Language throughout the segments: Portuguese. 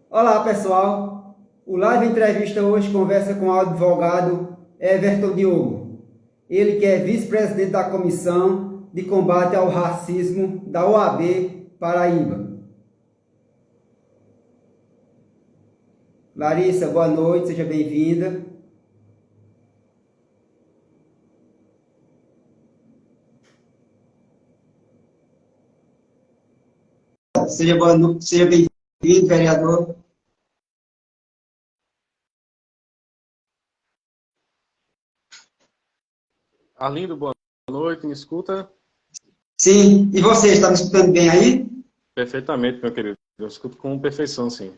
Olá, pessoal. O Live Entrevista hoje conversa com o advogado Everton Diogo. Ele que é vice-presidente da Comissão de Combate ao Racismo da OAB Paraíba. Larissa, boa noite, seja bem-vinda. Seja bem-vindo, vereador. Arlindo, boa noite, me escuta? Sim, e você, está me escutando bem aí? Perfeitamente, meu querido. Eu escuto com perfeição, sim.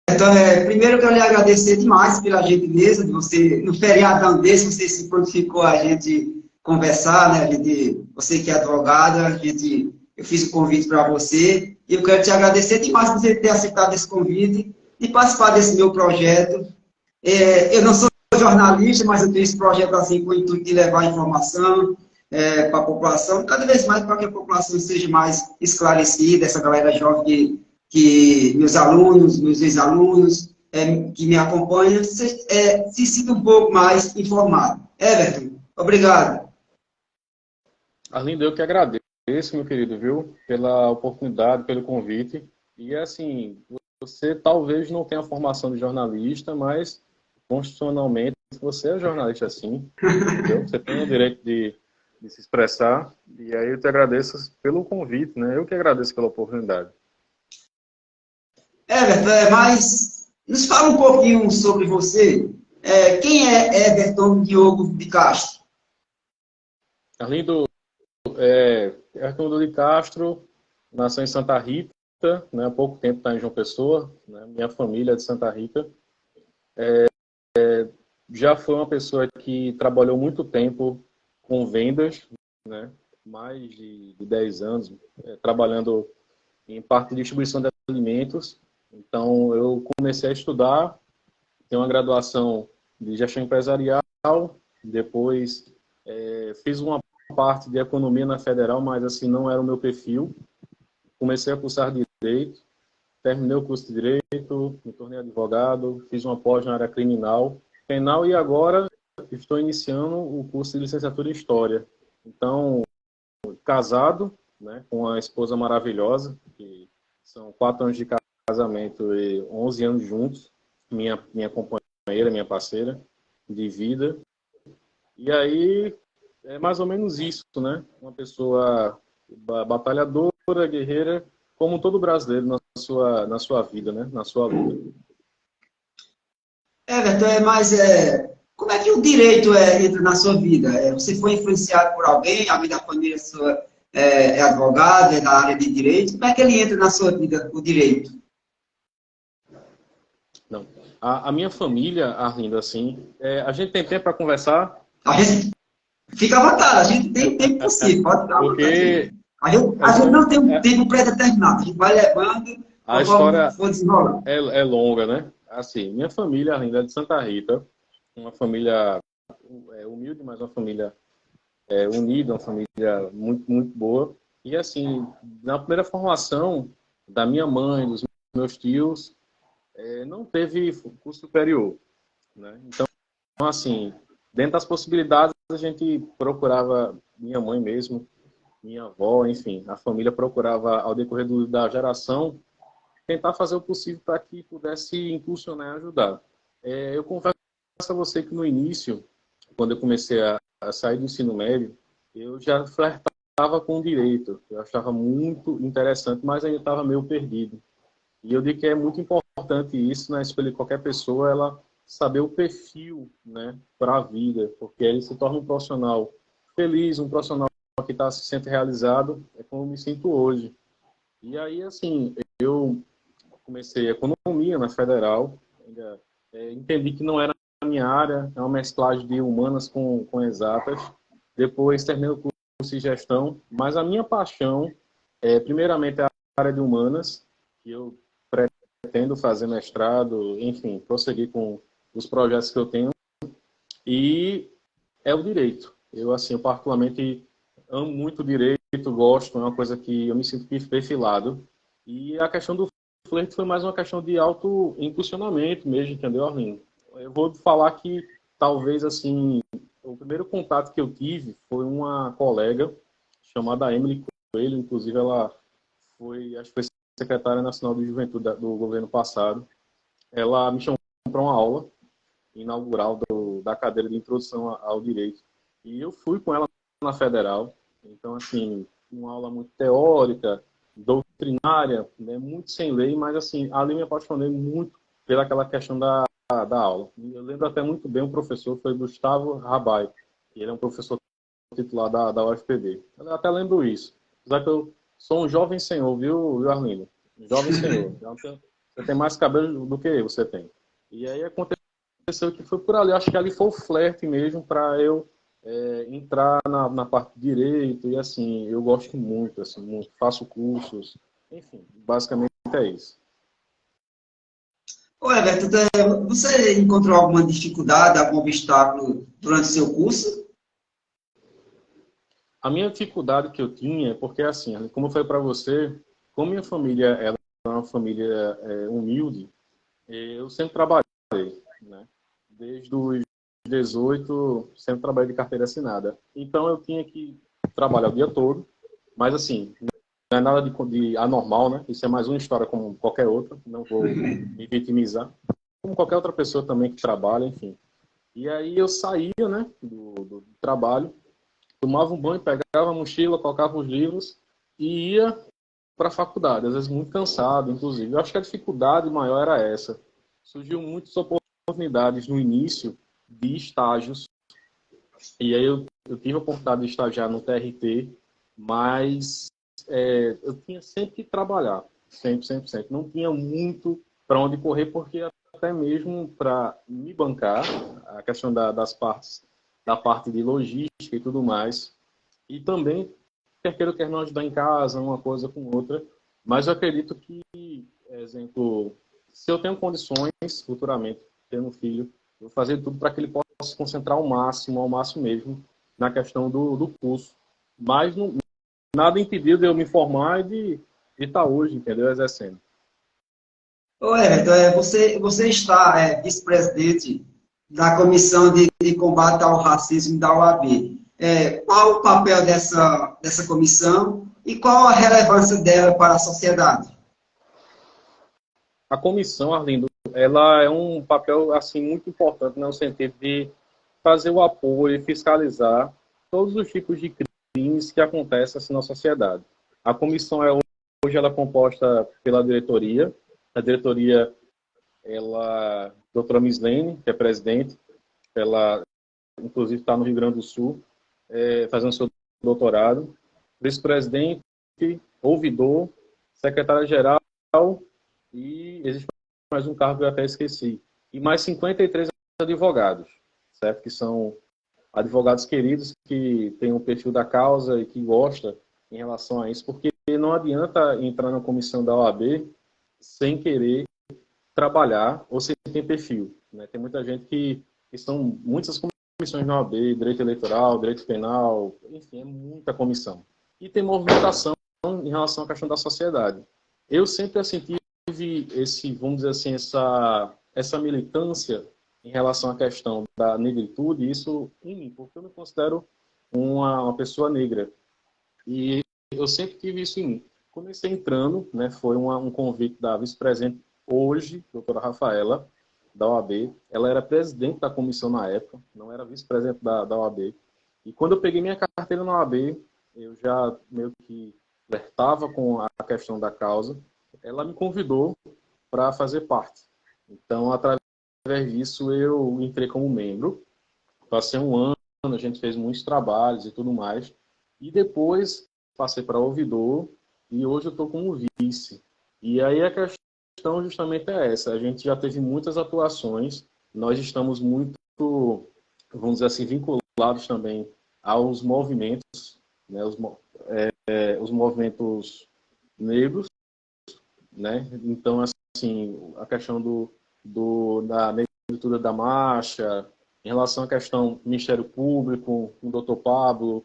Então, primeiro eu quero lhe agradecer demais pela gentileza de você, no feriadão desse, você se prontificou a gente conversar, né? Você que é advogada, eu fiz o convite para você e eu quero te agradecer demais por você ter aceitado esse convite e participar desse meu projeto. Eu não sou jornalista, mas eu tenho esse projeto assim com o intuito de levar informação para a população, cada vez mais para que a população seja mais esclarecida, essa galera jovem que meus alunos, meus ex-alunos, que me acompanham, se sinta um pouco mais informado. Everton, obrigado. Arlindo, eu que agradeço, meu querido, viu, pela oportunidade, pelo convite. E, assim, você talvez não tenha formação de jornalista, mas constitucionalmente você é jornalista, sim, entendeu? Você tem o direito de se expressar. E aí eu te agradeço pelo convite, né? Eu que agradeço pela oportunidade. Everton, mas nos fala um pouquinho sobre você. Quem é Everton Diogo de Castro? Arlindo, Arlindo de Castro nasceu em Santa Rita, né, há pouco tempo está em João Pessoa, né, minha família é de Santa Rita. Já foi uma pessoa que trabalhou muito tempo com vendas, né, mais de 10 anos, trabalhando em parte de distribuição de alimentos. Então, eu comecei a estudar, tenho uma graduação de gestão empresarial, depois fiz uma parte de economia na federal, mas assim não era o meu perfil. Comecei a cursar direito, terminei o curso de direito, me tornei advogado, fiz uma pós na área criminal, penal e agora estou iniciando o curso de licenciatura em história. Então, casado, né, com uma esposa maravilhosa, que são 4 anos de casamento e 11 anos juntos, minha companheira, minha parceira de vida. E aí é mais ou menos isso, né? Uma pessoa batalhadora, guerreira, como todo brasileiro na sua vida, né? Na sua luta. Everton, como é que o direito entra na sua vida? Você foi influenciado por alguém, alguém da família sua é advogado, é da área de direito, como é que ele entra na sua vida, o direito? Não. A minha família, Arlindo, assim, a gente tem tempo para conversar, A gente fica à vontade, a gente tem o tempo possível, pode ficar à vontade. porque A gente não tem um tempo pré-determinado, a gente vai levando a conforme história for desenrolando. é longa, né? Assim, minha família, Arlindo, é de Santa Rita, uma família humilde, mas uma família unida, uma família muito, muito boa. E assim, na primeira formação da minha mãe, dos meus tios, não teve curso superior, né? Então, assim, dentro das possibilidades, a gente procurava, minha mãe mesmo, minha avó, enfim, a família procurava, ao decorrer da geração, tentar fazer o possível para que pudesse impulsionar e ajudar. Eu confesso a você que no início, quando eu comecei a sair do ensino médio, eu já flertava com o direito. Eu achava muito interessante, mas ainda estava meio perdido. E eu digo que é muito importante isso na escolha de qualquer pessoa, ela saber o perfil, né, para a vida, porque ele se torna um profissional feliz, um profissional que se sente realizado, é como eu me sinto hoje. E aí, assim, eu comecei economia na federal, ainda, entendi que não era a minha área, é uma mesclagem de humanas com exatas. Depois terminei o curso de gestão, mas a minha paixão primeiramente, é a área de humanas, que eu pretendo fazer mestrado, enfim, prosseguir com os projetos que eu tenho, e é o direito. Eu, assim, eu particularmente amo muito o direito, gosto, é uma coisa que eu me sinto perfilado. E a questão do flerte foi mais uma questão de auto-impulsionamento mesmo, entendeu, Arlindo? Eu vou falar que talvez, assim, o primeiro contato que eu tive foi uma colega chamada Emily Coelho, inclusive ela foi, acho que foi secretária nacional de juventude do governo passado. Ela me chamou para uma aula inaugural da cadeira de introdução ao direito. E eu fui com ela na federal. Então, assim, uma aula muito teórica, doutrinária, né, muito sem lei, mas, assim, ali me apaixonei muito pelaquela questão da aula. Eu lembro até muito bem, o professor foi Gustavo Rabai, e ele é um professor titular da UFPB. Eu até lembro isso. Apesar que eu sou um jovem senhor, viu, Arlindo? Um jovem senhor. Então, você tem mais cabelo do que eu, você tem. E aí aconteceu que foi por ali. Acho que ali foi o flerte mesmo para eu entrar na parte de direito. E assim, eu gosto muito, assim, muito. Faço cursos. Enfim, basicamente é isso. Ô, Everton, você encontrou alguma dificuldade, algum obstáculo durante o seu curso? A minha dificuldade que eu tinha é porque, assim, como eu falei para você, como minha família ela é uma família humilde, eu sempre trabalhei, né? Desde os 18, sempre trabalhei de carteira assinada. Então, eu tinha que trabalhar o dia todo, mas, assim, não é nada de anormal, né? Isso é mais uma história como qualquer outra, não vou me vitimizar. Como qualquer outra pessoa também que trabalha, enfim. E aí eu saía, né, do trabalho, tomava um banho, pegava a mochila, colocava os livros e ia para a faculdade, às vezes muito cansado, inclusive. Eu acho que a dificuldade maior era essa. Surgiu muitas oportunidades no início de estágios, e aí eu tive a oportunidade de estagiar no TRT, mas eu tinha sempre que trabalhar, sempre, sempre, sempre. Não tinha muito para onde correr, porque até mesmo para me bancar, a questão das partes, da parte de logística e tudo mais, e também, quer queira ou quer não, ajudar em casa, uma coisa com outra, mas eu acredito que, exemplo, se eu tenho condições, futuramente, tendo um filho, eu vou fazer tudo para que ele possa se concentrar ao máximo mesmo, na questão do curso. Mas não, nada impediu de eu me formar e de estar hoje, entendeu? Exercendo. Ô, Everton, você está vice-presidente da Comissão de Combate ao Racismo da OAB. Qual o papel dessa comissão e qual a relevância dela para a sociedade? A comissão, Arlindo, ela é um papel assim muito importante no sentido de fazer o apoio e fiscalizar todos os tipos de crimes que acontecem assim, na sociedade. A comissão hoje ela é composta pela diretoria. A diretoria, doutora Mislene, que é presidente, ela inclusive está no Rio Grande do Sul, fazendo seu doutorado. Vice-presidente, ouvidor, secretária-geral e existe mais um cargo que eu até esqueci. E mais 53 advogados, certo? Que são advogados queridos que têm um perfil da causa e que gostam em relação a isso, porque não adianta entrar na comissão da OAB sem querer trabalhar ou sem ter perfil, né? Tem muita gente que são muitas comissões na OAB, direito eleitoral, direito penal, enfim, é muita comissão. E tem movimentação em relação à questão da sociedade. Eu sempre assim, tive vamos dizer assim, essa militância em relação à questão da negritude, isso em mim, porque eu me considero uma pessoa negra. E eu sempre tive isso em mim. Comecei entrando, né, foi um convite da vice-presidente hoje, doutora Rafaela, da OAB. Ela era presidente da comissão na época, não era vice-presidente da OAB. E quando eu peguei minha carteira na OAB, eu já meio que flertava com a questão da causa. Ela me convidou para fazer parte. Então, através disso, eu entrei como membro. Passei um ano, a gente fez muitos trabalhos e tudo mais. E depois passei para ouvidor e hoje eu estou como vice. E aí a questão justamente é essa. A gente já teve muitas atuações. Nós estamos muito, vamos dizer assim, vinculados também aos movimentos, né, os movimentos negros, né? Então, assim, a questão da negritude da marcha, em relação à questão do Ministério Público, com o doutor Pablo,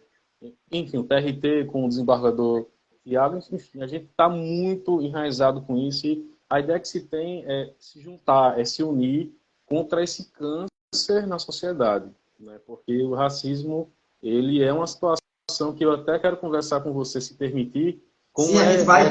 enfim, o TRT com o desembargador Tiago, enfim, a gente está muito enraizado com isso e a ideia que se tem é se juntar, é se unir contra esse câncer na sociedade, né? Porque o racismo, ele é uma situação que eu até quero conversar com você, se permitir, Sim, como é a gente vai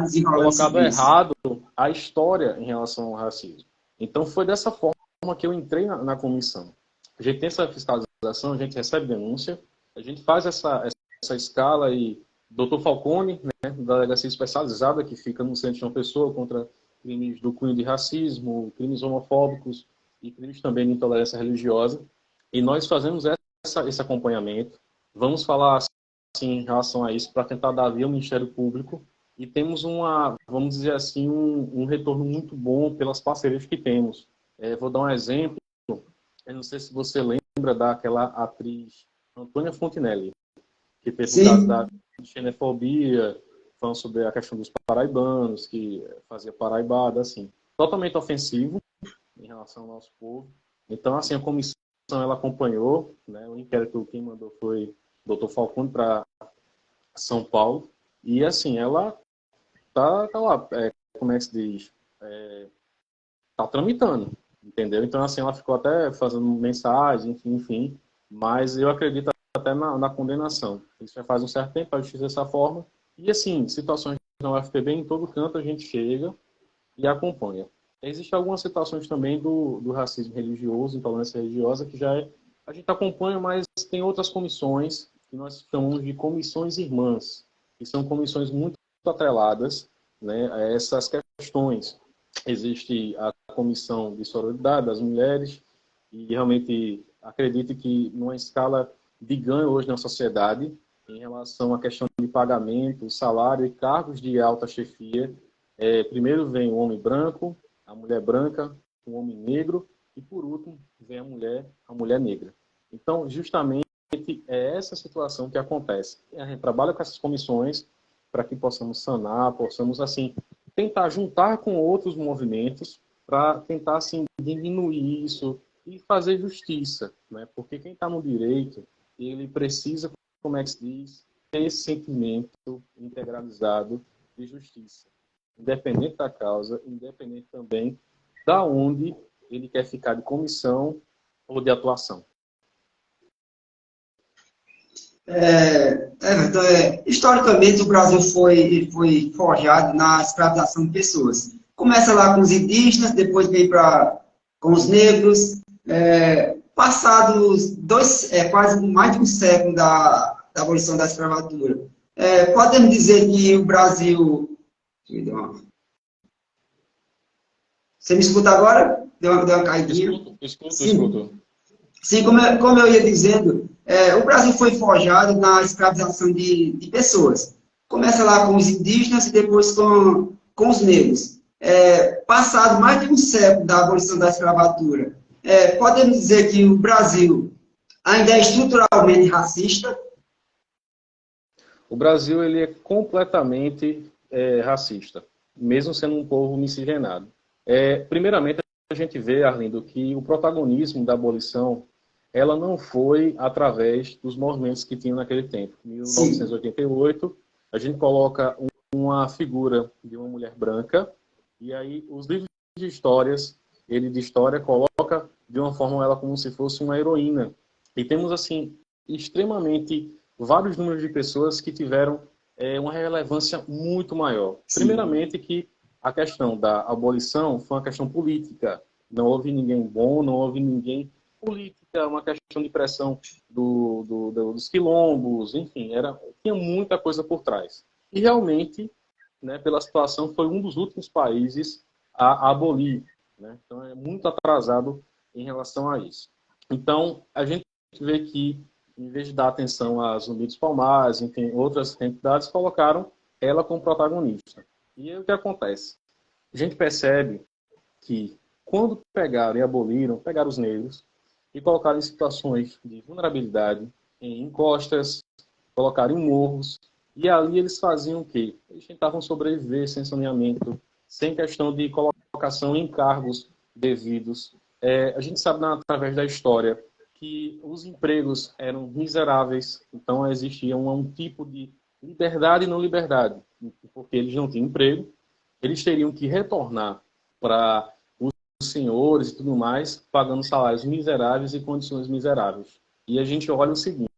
desenrolando colocado sobre isso. errado a história em relação ao racismo. Então, foi dessa forma que eu entrei na comissão. A gente tem essa fiscalização, a gente recebe denúncia, a gente faz essa escala e Dr. Falcone, né, da delegacia especializada que fica no centro de João Pessoa contra crimes do cunho de racismo, crimes homofóbicos e crimes também de intolerância religiosa. E nós fazemos esse acompanhamento. Vamos falar assim, em relação a isso para tentar dar via ao Ministério Público e temos vamos dizer assim, um retorno muito bom pelas parcerias que temos. Vou dar um exemplo. Eu não sei se você lembra daquela atriz Antônia Fontinelli, que teve o caso Sim, da xenofobia, falando sobre a questão dos paraibanos, que fazia paraibada, assim. Totalmente ofensivo em relação ao nosso povo. Então, assim, a comissão ela acompanhou, né? O inquérito quem mandou foi o Dr. Falcone para São Paulo. E, assim, ela tá lá, como é que se diz? Tá tramitando, entendeu? Então, assim, ela ficou até fazendo mensagem, enfim, mas eu acredito até na condenação. Isso já faz um certo tempo, a justiça dessa forma. E, assim, situações na UFPB, em todo canto a gente chega e acompanha. Existem algumas situações também do racismo religioso, intolerância religiosa, que a gente acompanha, mas tem outras comissões, que nós chamamos de comissões irmãs, que são comissões muito atreladas, né, a essas questões. Existe a comissão de sororidade das mulheres, e realmente acredito que numa escala de ganho hoje na sociedade, em relação à questão de pagamento, salário e cargos de alta chefia, primeiro vem o homem branco, a mulher branca, o homem negro, e por último vem a mulher negra. Então, justamente é essa situação que acontece. A gente trabalha com essas comissões para que possamos sanar, possamos, assim, tentar juntar com outros movimentos para tentar, assim, diminuir isso e fazer justiça, né? Porque quem está no direito, ele precisa, como é que se diz, ter esse sentimento integralizado de justiça, independente da causa, independente também da onde ele quer ficar de comissão ou de atuação. Everton, historicamente o Brasil foi forjado na escravização de pessoas. Começa lá com os indígenas, depois vem com os negros. Passados quase mais de um século da abolição da escravatura, podemos dizer que o Brasil... Você me escuta agora? Deu uma caidinha? Escuto. Sim, como eu ia dizendo, o Brasil foi forjado na escravização de pessoas. Começa lá com os indígenas e depois com os negros. Passado mais de um século da abolição da escravatura, podemos dizer que o Brasil ainda é estruturalmente racista? O Brasil ele é completamente racista, mesmo sendo um povo miscigenado. Primeiramente, a gente vê, Arlindo, que o protagonismo da abolição ela não foi através dos movimentos que tinham naquele tempo. Em 1988, a gente coloca uma figura de uma mulher branca, e aí os livros de histórias, ele de história coloca de uma forma ela como se fosse uma heroína. E temos, assim, extremamente vários números de pessoas que tiveram uma relevância muito maior. Sim. Primeiramente que a questão da abolição foi uma questão política. Não houve ninguém bom, não houve ninguém política, uma questão de pressão dos quilombos, enfim, tinha muita coisa por trás. E realmente, né, pela situação, foi um dos últimos países a abolir. Né? Então, é muito atrasado em relação a isso. Então, a gente vê que, em vez de dar atenção a Zumbi dos Palmares, enfim, outras entidades colocaram ela como protagonista. E aí, o que acontece? A gente percebe que, quando pegaram e aboliram, pegaram os negros e colocaram em situações de vulnerabilidade, em encostas, colocaram em morros, e ali eles faziam o quê? Eles tentavam sobreviver sem saneamento, sem questão de colocação em cargos devidos. A gente sabe, através da história, que os empregos eram miseráveis, então existia um tipo de liberdade e não liberdade, porque eles não tinham emprego, eles teriam que retornar para os senhores e tudo mais, pagando salários miseráveis e condições miseráveis. E a gente olha o seguinte,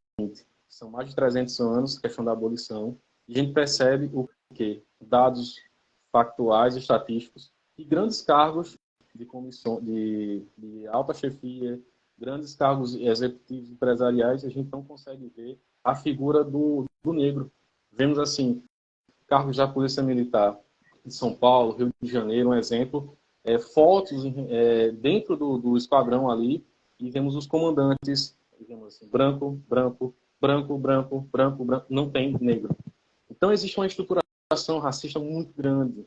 são mais de 300 anos, questão da abolição, e a gente percebe o quê? Dados factuais, estatísticos, e grandes cargos de comissão, de alta chefia, grandes cargos executivos empresariais, a gente não consegue ver a figura do negro. Vemos, assim, cargos da Polícia Militar de São Paulo, Rio de Janeiro, um exemplo, fotos dentro do esquadrão ali, e vemos os comandantes, digamos assim, branco, branco, branco, branco, branco, branco, não tem negro. Então, existe uma estruturação racista muito grande.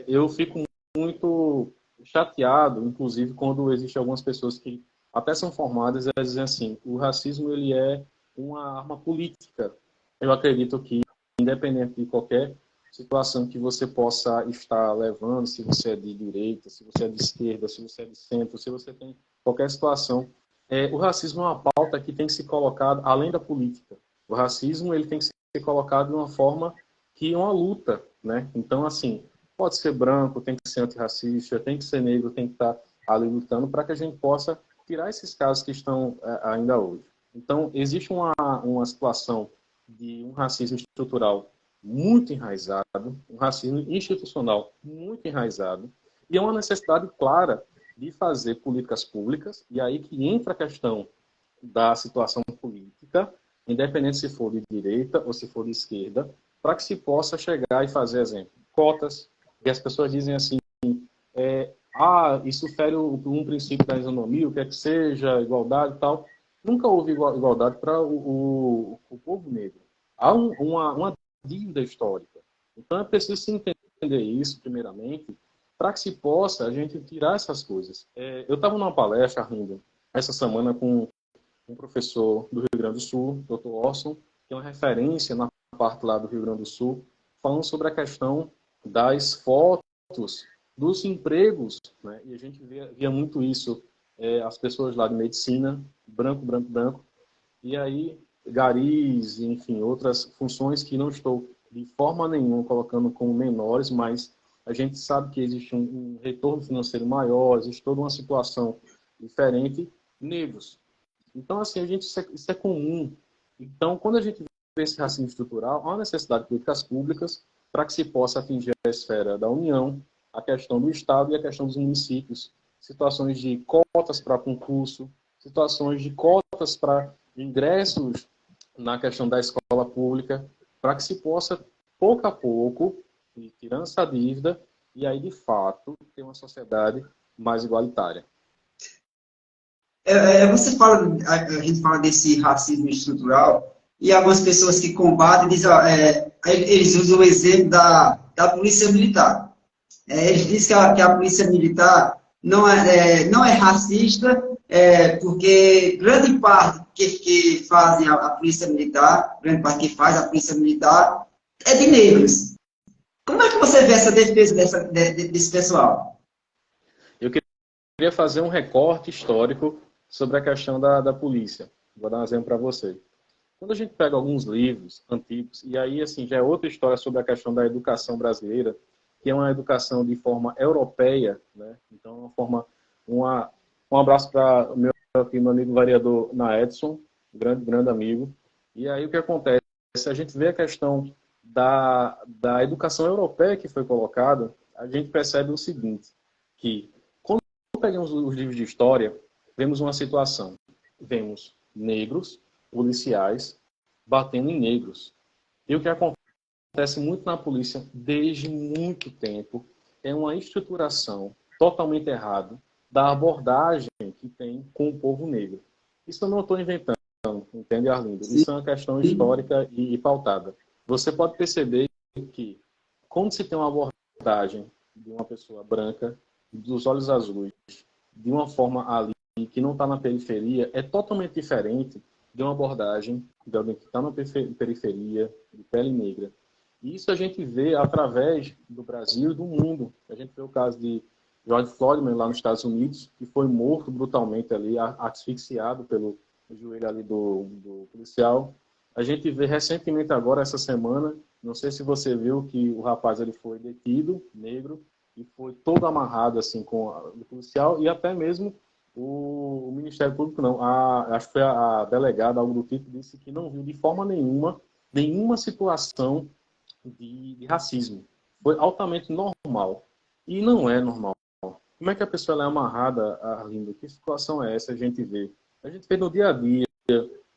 Eu fico muito chateado, inclusive, quando existem algumas pessoas que até são formadas e elas dizem assim, o racismo ele é uma arma política. Eu acredito que, independente de qualquer situação que você possa estar levando, se você é de direita, se você é de esquerda, se você é de centro, se você tem qualquer situação, o racismo é uma pauta que tem que ser colocada além da política. O racismo ele tem que ser colocado de uma forma que é uma luta, né? Então, assim, pode ser branco, tem que ser antirracista, tem que ser negro, tem que estar ali lutando para que a gente possa tirar esses casos que estão ainda hoje. Então, existe uma situação de um racismo estrutural muito enraizado, um racismo institucional muito enraizado, e é uma necessidade clara de fazer políticas públicas, e aí que entra a questão da situação política, independente se for de direita ou se for de esquerda, para que se possa chegar e fazer, exemplo, cotas, e as pessoas dizem assim, isso fere um princípio da isonomia, o que é que seja, igualdade e tal. Nunca houve igualdade para o povo negro. Há uma dívida histórica. Então é preciso se entender isso, primeiramente, para que se possa a gente tirar essas coisas. Eu estava numa palestra, Arlindo, essa semana com um professor do Rio Grande do Sul, Dr. Orson, que é uma referência na parte lá do Rio Grande do Sul, falando sobre a questão das fotos dos empregos, né? E a gente via muito isso, as pessoas lá de medicina, branco, branco, branco, e aí garis, enfim, outras funções que não estou de forma nenhuma colocando como menores, mas a gente sabe que existe um retorno financeiro maior, existe toda uma situação diferente, negros. Então, assim, isso é comum. Então, quando a gente vê esse racismo estrutural, há uma necessidade de políticas públicas para que se possa atingir a esfera da União, a questão do Estado e a questão dos municípios. Situações de cotas para concurso, situações de cotas para ingressos na questão da escola pública, para que se possa, pouco a pouco, ir tirando essa dívida e aí, de fato, ter uma sociedade mais igualitária. Você fala, a gente fala desse racismo estrutural e algumas pessoas que combatem, eles usam o exemplo da polícia militar. Eles dizem que a polícia militar não é racista, porque grande parte que fazem a polícia militar, grande parte que faz a polícia militar é de negros. Como é que você vê essa defesa desse pessoal? Eu queria fazer um recorte histórico sobre a questão da polícia. Vou dar um exemplo para você. Quando a gente pega alguns livros antigos, e aí assim já é outra história sobre a questão da educação brasileira, que é uma educação de forma europeia, né? Então, um abraço para o meu amigo vereador na Edson, grande amigo. E aí o que acontece? A gente vê a questão da educação europeia que foi colocada, a gente percebe o seguinte, que quando pegamos os livros de história, vemos uma situação. Vemos negros, policiais, batendo em negros. E o que acontece muito na polícia desde muito tempo é uma estruturação totalmente errada da abordagem que tem com o povo negro. Isso eu não estou inventando, entende, Arlindo? Isso é uma questão histórica e pautada. Você pode perceber que quando se tem uma abordagem de uma pessoa branca, dos olhos azuis, de uma forma ali que não está na periferia, é totalmente diferente de uma abordagem de alguém que está na periferia, de pele negra. E isso a gente vê através do Brasil e do mundo. A gente vê o caso de George Floyd lá nos Estados Unidos, que foi morto brutalmente ali, asfixiado pelo joelho ali do policial. A gente vê recentemente agora, essa semana, Não sei se você viu que o rapaz ele foi detido, negro, e foi todo amarrado assim com o policial e até mesmo o Ministério Público não, acho que foi a delegada, algo do tipo, disse que não viu de forma nenhuma situação de racismo. Foi altamente normal. E não é normal. Como é que a pessoa ela é amarrada, Arlindo? Que situação é essa? A gente vê no dia a dia,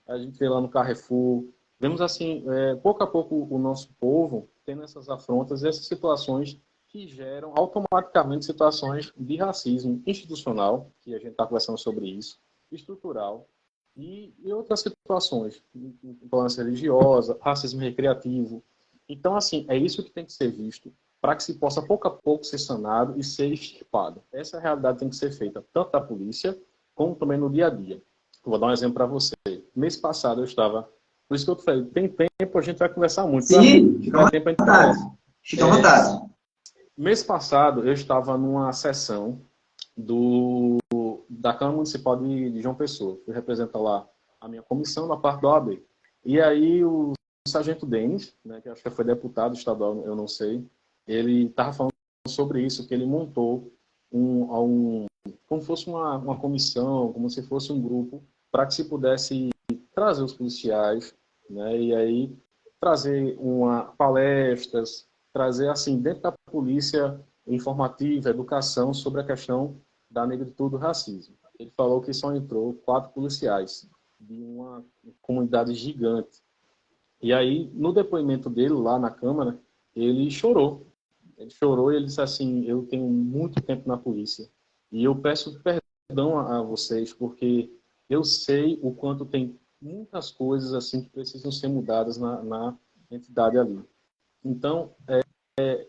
a gente vê lá no Carrefour, vemos assim, pouco a pouco o nosso povo tendo essas afrontas, essas situações que geram automaticamente situações de racismo institucional, que a gente está conversando sobre isso, estrutural, e outras situações, intolerância religiosa, racismo recreativo. Então, assim, é isso que tem que ser visto para que se possa, pouco a pouco, ser sanado e ser extirpado. Essa realidade tem que ser feita tanto da polícia, como também no dia a dia. Vou dar um exemplo para você. Mês passado eu estava... Por isso que eu te falei, tem tempo, a gente vai conversar muito. Sim, fica à Tiver tempo, a gente vontade. conversa. Fica à vontade. Mês passado, eu estava numa sessão da Câmara Municipal de João Pessoa. Fui representar lá a minha comissão na parte da OAB. E aí o Sargento Denis, né, que acho que foi deputado estadual, eu não sei, ele estava falando sobre isso, que ele montou como fosse uma comissão, como se fosse um grupo, para que se pudesse trazer os policiais, né, e aí trazer palestras, trazer, assim, dentro da polícia, informativa, educação sobre a questão da negritude do racismo. Ele falou que só entrou 4 policiais de uma comunidade gigante. E aí, no depoimento dele lá na Câmara, ele chorou. Ele chorou e ele disse assim, eu tenho muito tempo na polícia e eu peço perdão a vocês porque eu sei o quanto tem muitas coisas assim que precisam ser mudadas na entidade ali. Então,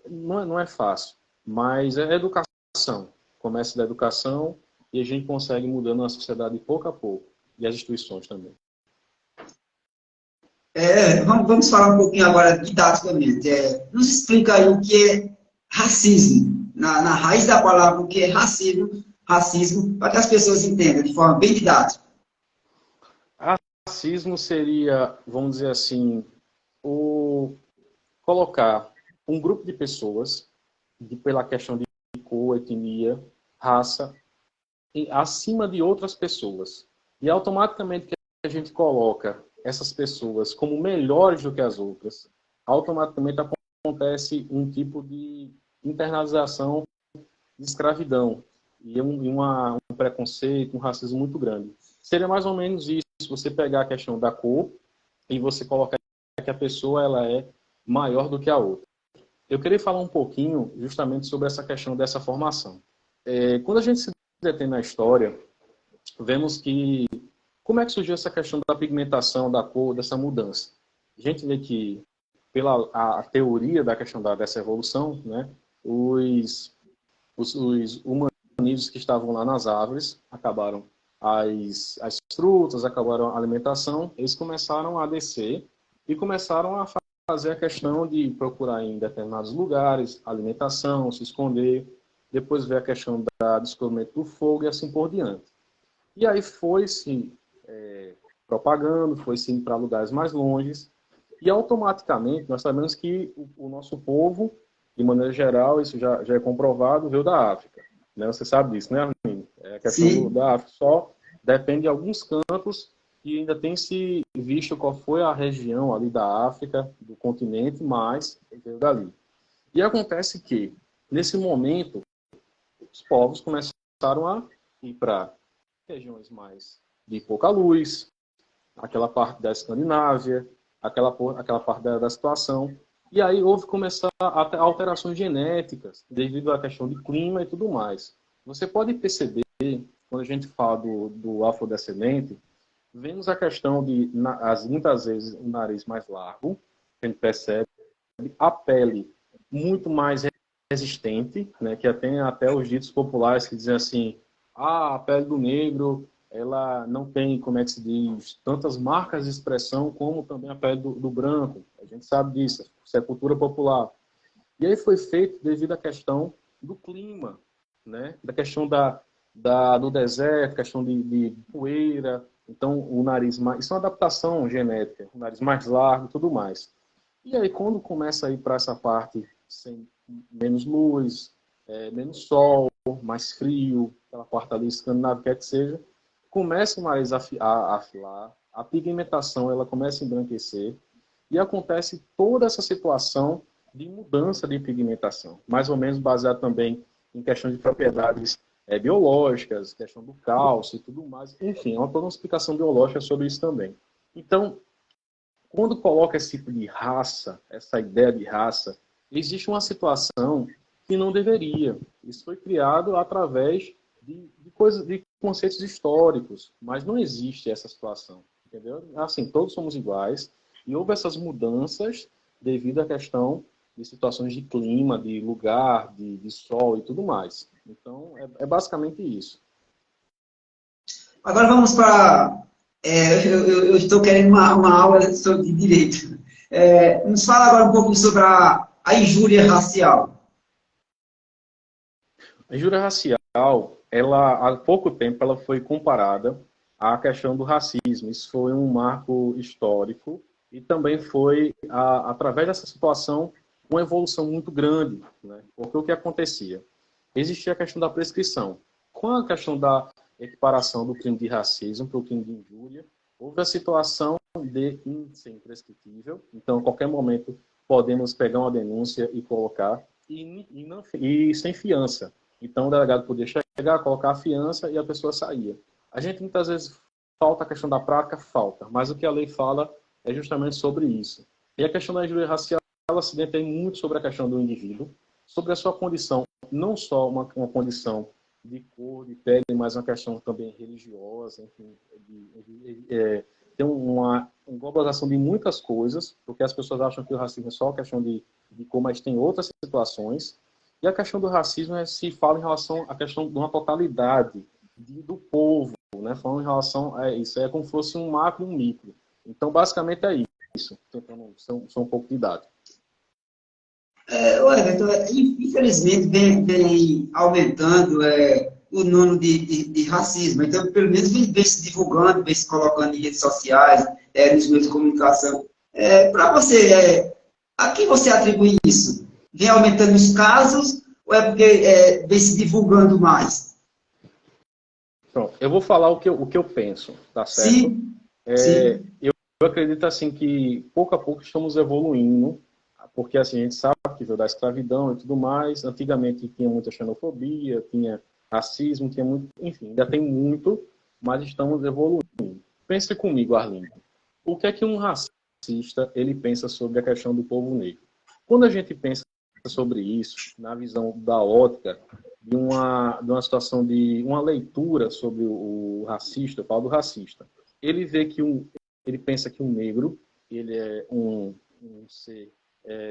não é fácil, mas é educação. Começa da educação e a gente consegue mudando a sociedade pouco a pouco e as instituições também. Vamos falar um pouquinho agora didaticamente. Nos explica aí o que é racismo, na raiz da palavra, o que é racismo, para que as pessoas entendam de forma bem didática. Racismo seria, vamos dizer assim, colocar um grupo de pessoas, pela questão de cor, etnia, raça, acima de outras pessoas. E automaticamente que a gente coloca essas pessoas como melhores do que as outras, automaticamente acontece um tipo de internalização de escravidão e um preconceito, um racismo muito grande. Seria mais ou menos isso, você pegar a questão da cor e você colocar que a pessoa ela é maior do que a outra. Eu queria falar um pouquinho justamente sobre essa questão dessa formação. Quando a gente se detém na história, vemos que como é que surgiu essa questão da pigmentação, da cor, dessa mudança? A gente vê que, pela a teoria da questão dessa evolução, né, os humanídeos que estavam lá nas árvores acabaram as frutas, acabaram a alimentação, eles começaram a descer e começaram a fazer a questão de procurar em determinados lugares alimentação, se esconder, depois ver a questão do descobrimento do fogo e assim por diante. E aí foi-se propagando, foi-se indo para lugares mais longes, e automaticamente nós sabemos que o nosso povo, de maneira geral, isso já é comprovado, veio da África. Né? Você sabe disso, né, Arlindo? A questão da África só depende de alguns campos e ainda tem se visto qual foi a região ali da África, do continente, mas veio dali. E acontece que, nesse momento, os povos começaram a ir para regiões mais de pouca luz, aquela parte da Escandinávia, aquela parte da situação. E aí houve começar até alterações genéticas devido à questão de clima e tudo mais. Você pode perceber, quando a gente fala do afrodescendente, vemos a questão de, muitas vezes, o nariz mais largo, a gente percebe, a pele muito mais resistente, né, que tem até os ditos populares que dizem assim, a pele do negro ela não tem, como é que se diz, tantas marcas de expressão como também a pele do branco. A gente sabe disso, isso é cultura popular. E aí foi feito devido à questão do clima, né? Da questão do deserto, questão de poeira. Então, o nariz mais... Isso é uma adaptação genética, o nariz mais largo e tudo mais. E aí, quando começa a ir para essa parte sem menos luz, menos sol, mais frio, aquela parte ali escandinava, quer que seja, começa o nariz a afilar, a pigmentação ela começa a embranquecer e acontece toda essa situação de mudança de pigmentação, mais ou menos baseado também em questão de propriedades biológicas, questão do cálcio e tudo mais. Enfim, é toda uma explicação biológica sobre isso também. Então, quando coloca esse tipo de raça, essa ideia de raça, existe uma situação que não deveria. Isso foi criado através de coisas, de conceitos históricos, mas não existe essa situação, entendeu? Assim, todos somos iguais e houve essas mudanças devido à questão de situações de clima, de lugar, de sol e tudo mais. Então, é basicamente isso. Agora vamos para... eu estou querendo uma aula sobre direito. Nos fala agora um pouco sobre a injúria racial. A injúria racial, ela, há pouco tempo, ela foi comparada à questão do racismo. Isso foi um marco histórico e também foi, através dessa situação, uma evolução muito grande, né? Porque o que acontecia? Existia a questão da prescrição. Com a questão da equiparação do crime de racismo para o crime de injúria, houve a situação de ser imprescritível. Então, a qualquer momento, podemos pegar uma denúncia e colocar, e sem fiança. Então, o delegado podia chegar, colocar a fiança e a pessoa saía. A gente, muitas vezes, falta a questão da prática, falta. Mas o que a lei fala é justamente sobre isso. E a questão da injúria racial, ela se detém muito sobre a questão do indivíduo, sobre a sua condição, não só uma condição de cor, de pele, mas uma questão também religiosa, enfim, tem uma globalização de muitas coisas, porque as pessoas acham que o racismo é só uma questão de cor, mas tem outras situações. E a questão do racismo se fala em relação à questão de uma totalidade do povo, né? Falando em relação a isso, é como se fosse um macro e um micro. Então, basicamente é isso, tentando ser um pouco didático. Então, infelizmente, vem aumentando o número de racismo. Então, pelo menos, vem se divulgando, vem se colocando em redes sociais, nos meios de comunicação. Para você, a quem você atribui isso? Vem aumentando os casos ou é porque vem se divulgando mais? Pronto, eu vou falar o que eu penso, tá certo? Sim, sim. Eu acredito assim que pouco a pouco estamos evoluindo, porque assim, a gente sabe que veio da escravidão e tudo mais. Antigamente tinha muita xenofobia, tinha racismo, tinha muito, enfim, ainda tem muito, mas estamos evoluindo. Pense comigo, Arlindo. O que é que um racista ele pensa sobre a questão do povo negro? Quando a gente pensa sobre isso, na visão da ótica de uma situação de uma leitura sobre o racista, eu falo do racista, ele vê que ele pensa que um negro ele é um ser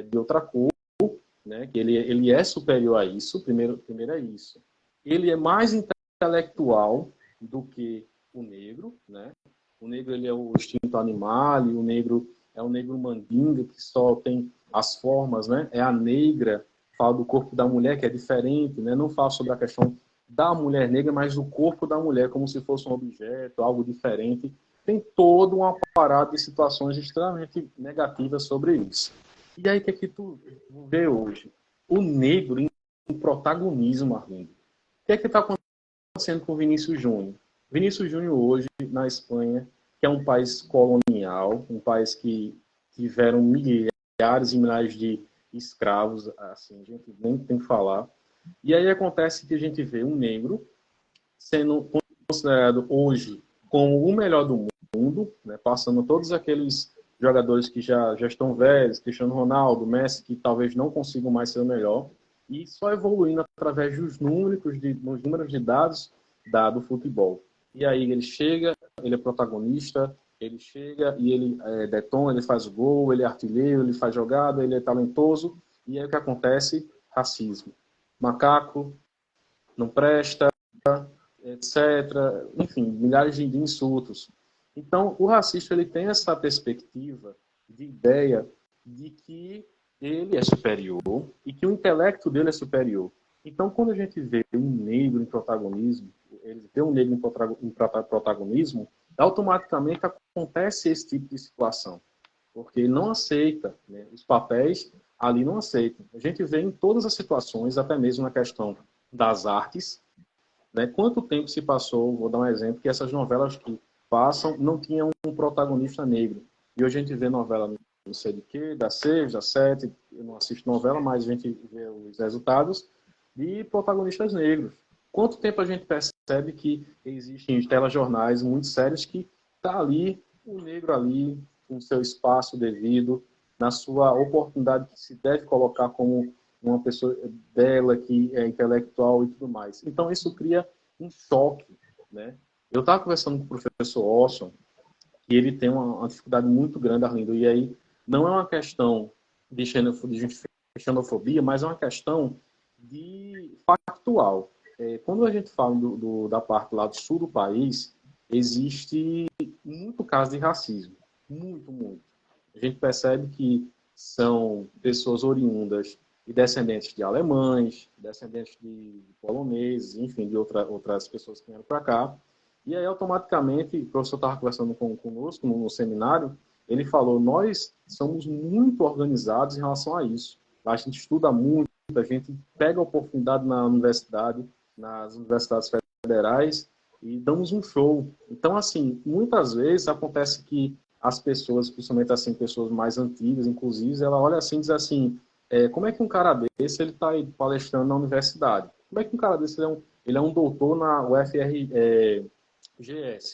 de outra cor, né? Que ele é superior a isso. Primeiro é isso. Ele é mais intelectual do que o negro, né? O negro ele é o instinto animal, e o negro é o negro mandinga que só tem as formas, né? É a negra, fala do corpo da mulher que é diferente, né? Não fala sobre a questão da mulher negra, mas do corpo da mulher como se fosse um objeto, algo diferente. Tem todo um aparato de situações extremamente negativas sobre isso. E aí, o que é que tu vê hoje? O negro em protagonismo, Arlindo. O que é que está acontecendo com o Vinícius Júnior? Vinícius Júnior hoje, na Espanha, que é um país colonial, um país que tiveram milhares e milhares de escravos, assim, a gente nem tem que falar. E aí acontece que a gente vê um negro sendo considerado hoje como o melhor do mundo, né, passando todos aqueles jogadores que já estão velhos, Cristiano Ronaldo, Messi, que talvez não consigam mais ser o melhor, e só evoluindo através dos números de dados do futebol. E aí ele chega, ele é protagonista, ele chega e ele detona, ele faz gol, ele é artilheiro, ele faz jogada, ele é talentoso, e aí o que acontece? Racismo. Macaco, não presta, etc. Enfim, milhares de insultos. Então, o racista ele tem essa perspectiva de ideia de que ele é superior e que o intelecto dele é superior. Então, quando a gente vê um negro em protagonismo, ele vê um negro em protagonismo, automaticamente acontece esse tipo de situação. porque não aceita, né? Os papéis ali não aceitam. A gente vê em todas as situações, até mesmo na questão das artes, né? Quanto tempo se passou, vou dar um exemplo, que essas novelas que passam não tinham um protagonista negro. E hoje a gente vê novela não sei de quê, da 6, da 7, eu não assisto novela, mas a gente vê os resultados de protagonistas negros. Quanto tempo a gente percebe que existem telejornais muito sérios que está ali, o negro ali, com seu espaço devido, na sua oportunidade que se deve colocar como uma pessoa bela, que é intelectual e tudo mais. Então, isso cria um choque, né? Eu estava conversando com o professor Orson, e ele tem uma dificuldade muito grande, Arlindo, e aí não é uma questão de xenofobia, mas é uma questão de factual. Quando a gente fala da parte lá do sul do país, existe muito caso de racismo. Muito, muito. A gente percebe que são pessoas oriundas e descendentes de alemães, descendentes de poloneses, enfim, de outras pessoas que vieram para cá. E aí, automaticamente, o professor estava conversando conosco no seminário, ele falou, nós somos muito organizados em relação a isso. A gente estuda muito, a gente pega a oportunidade na universidade, nas universidades federais, e damos um show. Então, assim, muitas vezes acontece que as pessoas, principalmente assim, pessoas mais antigas, inclusive, ela olha assim e diz assim, como é que um cara desse ele está palestrando na universidade? Como é que um cara desse ele é um doutor na UFRGS?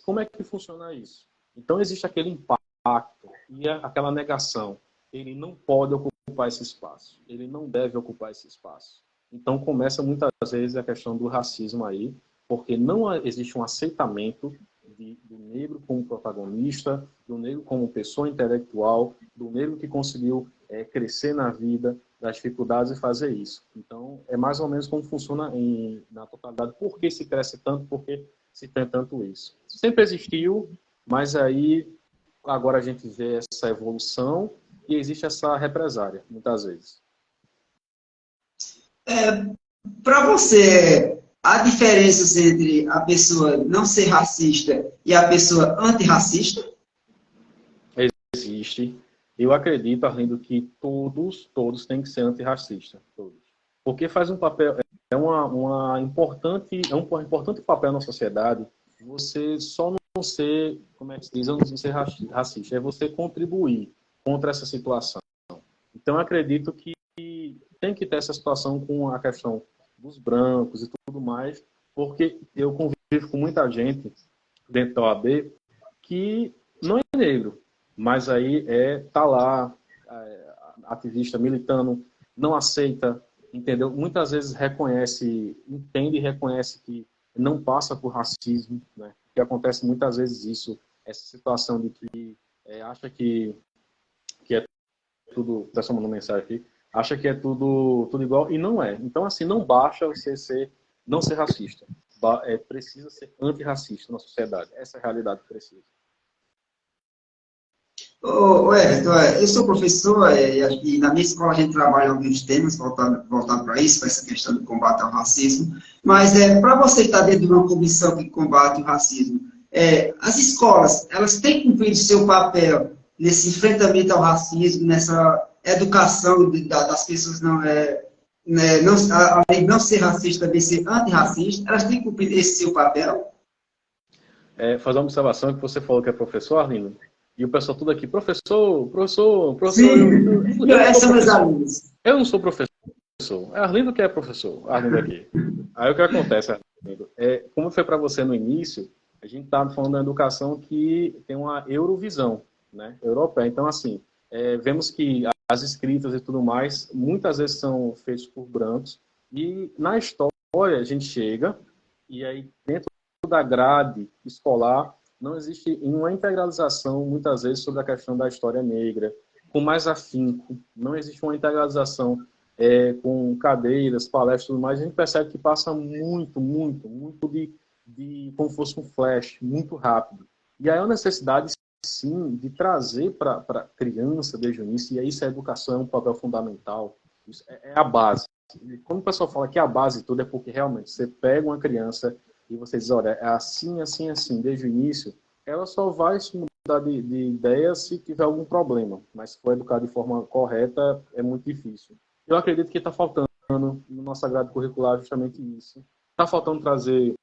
Como é que funciona isso? Então existe aquele impacto e aquela negação. Ele não pode ocupar esse espaço. Ele não deve ocupar esse espaço. Então começa muitas vezes a questão do racismo aí, porque não existe um aceitamento do negro como protagonista, do negro como pessoa intelectual, do negro que conseguiu crescer na vida, das dificuldades e fazer isso. Então, é mais ou menos como funciona na totalidade. Por que se cresce tanto? Por que se tem tanto isso? Sempre existiu, mas aí agora a gente vê essa evolução e existe essa represária, muitas vezes. Para você, há diferenças entre a pessoa não ser racista e a pessoa antirracista? Existe. Eu acredito, Arlindo, que todos têm que ser antirracistas. Todos. Porque faz um papel, é um importante papel na sociedade você só não ser, como é que se diz, não ser racista, é você contribuir contra essa situação. Então, eu acredito que tem que ter essa situação com a questão dos brancos e tudo mais, porque eu convivo com muita gente dentro da OAB que não é negro, mas aí tá lá, ativista militando, não aceita, entendeu? Muitas vezes entende e reconhece que não passa por racismo, né? Que acontece muitas vezes isso, essa situação de que acha que é tudo, está chamando mensagem aqui, acha que é tudo igual e não é. Então, assim, não basta você não ser racista. Precisa ser antirracista na sociedade. Essa é a realidade que precisa. Ô, Everton, eu sou professor e na minha escola a gente trabalha alguns temas voltado para isso, para essa questão do combate ao racismo. Mas para você estar dentro de uma comissão que combate o racismo, as escolas, elas têm cumprido seu papel nesse enfrentamento ao racismo, nessa educação das pessoas além de não ser racista, também ser antirracista, elas têm cumprido esse seu papel? Fazer uma observação que você falou que é professor, Arlindo, e o pessoal tudo aqui, professor. Sim, são meus alunos. Eu não sou professor. É Arlindo que é professor, Arlindo aqui. Aí o que acontece, Arlindo? Como foi para você no início, a gente estava falando da educação que tem uma Eurovisão, né, europeia. Então, assim, vemos que as escritas e tudo mais, muitas vezes são feitas por brancos, e na história a gente chega, e aí dentro da grade escolar, não existe uma integralização, muitas vezes, sobre a questão da história negra, com mais afinco. Não existe uma integralização com cadeiras, palestras e tudo mais. A gente percebe que passa muito de como fosse um flash, muito rápido. E aí a necessidade, sim, de trazer para a criança desde o início, e aí isso a educação é um papel fundamental, isso é a base. E quando o pessoal fala que a base de tudo é porque realmente você pega uma criança e você diz, olha, é assim, assim, assim, desde o início, ela só vai se mudar de ideia se tiver algum problema, mas se for educar de forma correta, é muito difícil. Eu acredito que está faltando no nosso grade curricular justamente isso. Está faltando trazer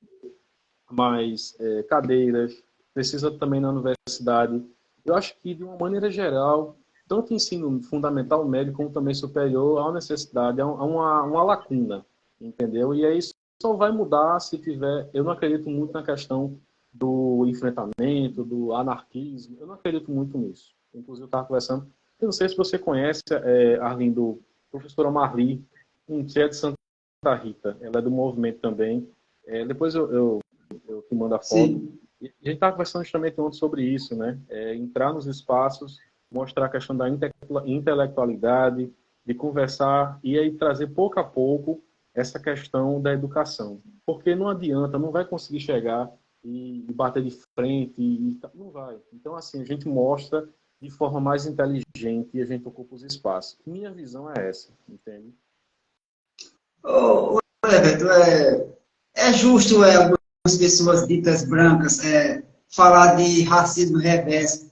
mais cadeiras, precisa também na universidade. Eu acho que, de uma maneira geral, tanto ensino fundamental médio como também superior, há uma necessidade, há uma lacuna, entendeu? E aí só vai mudar se tiver... Eu não acredito muito na questão do enfrentamento, do anarquismo, eu não acredito muito nisso. Inclusive, eu estava conversando, eu não sei se você conhece, Arlindo, professora Marli, que é de Santa Rita, ela é do movimento também. Depois eu te mando a foto. Sim. E a gente estava conversando justamente ontem sobre isso, né? Entrar nos espaços, mostrar a questão da intelectualidade, de conversar e aí trazer pouco a pouco essa questão da educação. Porque não adianta, não vai conseguir chegar e bater de frente, não vai. Então, assim, a gente mostra de forma mais inteligente e a gente ocupa os espaços. Minha visão é essa, entende? Ô, Everton, é justo algumas pessoas ditas brancas falar de racismo reverso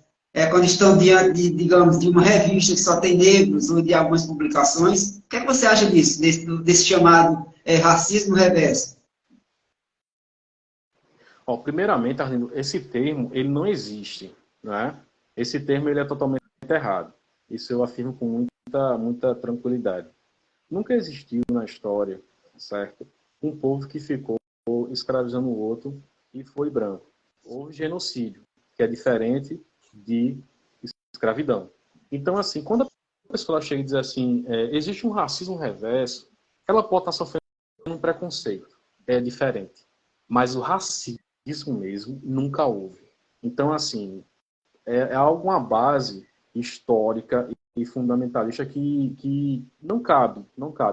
quando estão diante, digamos, de uma revista que só tem negros ou de algumas publicações? O que é que você acha disso, desse chamado racismo reverso? Ó, primeiramente, Arlindo, esse termo ele não existe, né? Esse termo ele é totalmente errado. Isso eu afirmo com muita tranquilidade. Nunca existiu na história, certo? Um povo que ficou escravizando o outro e foi branco. Houve genocídio, que é diferente de escravidão. Então, assim, quando a pessoa chega e diz assim, existe um racismo reverso, ela pode estar sofrendo um preconceito. É diferente. Mas o racismo mesmo nunca houve. Então, assim, é alguma base histórica e fundamentalista que não cabe.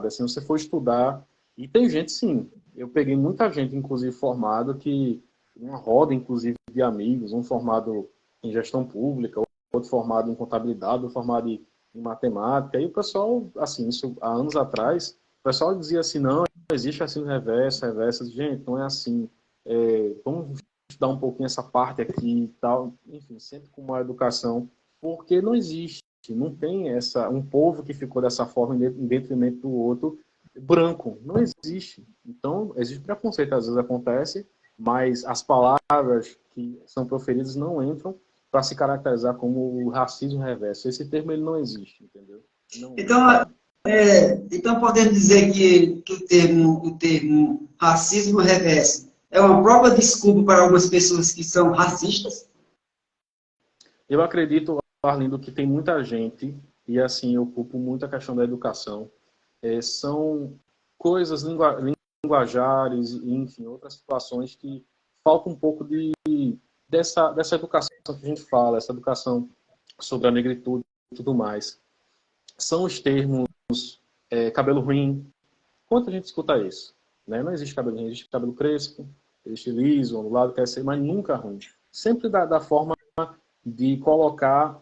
Assim, você for estudar, e tem gente, sim, eu peguei muita gente, inclusive, formada, que uma roda, inclusive, de amigos, um formado em gestão pública, outro formado em contabilidade, outro formado em matemática, e o pessoal, assim, isso há anos atrás, o pessoal dizia assim, não existe assim reverso, gente, não é assim, vamos estudar um pouquinho essa parte aqui e tal, enfim, sempre com uma educação, porque não existe, não tem um povo que ficou dessa forma em detrimento do outro, branco, não existe. Então, existe preconceito, às vezes acontece, mas as palavras que são proferidas não entram para se caracterizar como o racismo reverso. Esse termo ele não existe, entendeu? Não Então, cabe. então podemos dizer que o termo racismo reverso é uma própria desculpa para algumas pessoas que são racistas? Eu acredito, Arlindo, que tem muita gente, e assim, eu ocupo muito a questão da educação, são coisas, linguajares, enfim, outras situações que falta um pouco dessa educação que a gente fala, essa educação sobre a negritude e tudo mais. São os termos cabelo ruim. Quanta gente escuta isso? Né? Não existe cabelo ruim, existe cabelo crespo, existe liso, ondulado, quer ser, mas nunca ruim. Sempre da forma de colocar,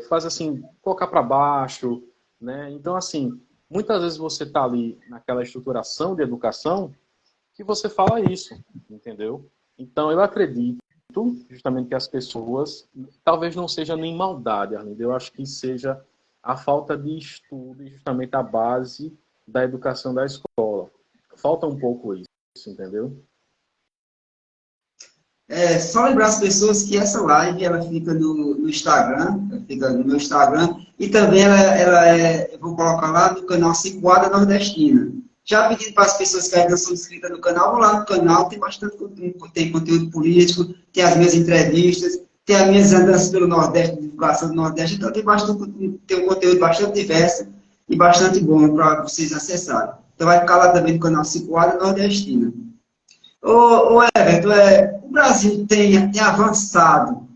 faz assim, colocar para baixo, né? Então, assim, muitas vezes você está ali naquela estruturação de educação que você fala isso, entendeu? Então, eu acredito justamente que as pessoas, talvez não seja nem maldade, Arlindo, eu acho que seja a falta de estudo e justamente a base da educação da escola. Falta um pouco isso, entendeu? Só lembrar as pessoas que essa live ela fica no Instagram, ela fica no meu Instagram, e também eu vou colocar lá no canal Cicoada Nordestina. Já pedindo para as pessoas que ainda são inscritas no canal, vão lá no canal, tem bastante tem conteúdo político, tem as minhas entrevistas, tem as minhas andanças pelo Nordeste, divulgação do Nordeste, então tem um conteúdo bastante diverso e bastante bom para vocês acessarem. Então vai ficar lá também no canal Cicoada Nordestina. Ô Everton, o Brasil tem avançado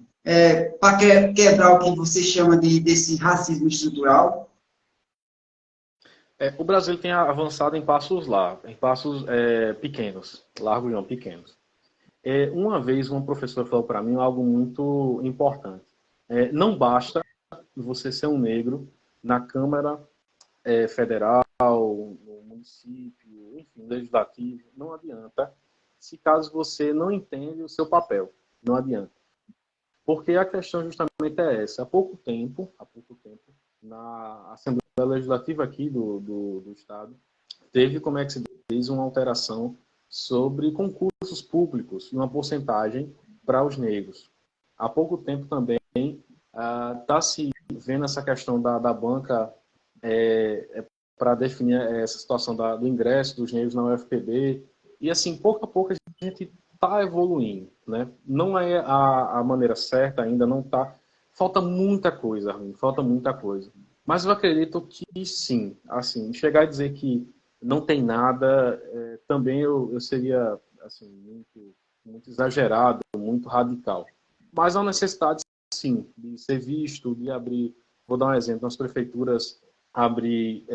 para quebrar o que você chama desse racismo estrutural? O Brasil tem avançado em passos pequenos, largos não, pequenos. Uma vez uma professora falou para mim algo muito importante. Não basta você ser um negro na Câmara Federal, no município, enfim, legislativo, não adianta. Se caso você não entende o seu papel, não adianta. Porque a questão justamente é essa. Há pouco tempo, na Assembleia Legislativa aqui do Estado, teve, como é que se diz, uma alteração sobre concursos públicos e uma porcentagem para os negros. Há pouco tempo também está se vendo essa questão da banca para definir essa situação do ingresso dos negros na UFPB. E assim, pouco a pouco a gente está evoluindo, né? Não é a maneira certa ainda, não está. Falta muita coisa, Arlindo, falta muita coisa. Mas eu acredito que sim, assim, chegar a dizer que não tem nada, também eu seria assim, muito exagerado, muito radical. Mas há uma necessidade, sim, de ser visto, de abrir, vou dar um exemplo, nas prefeituras abrir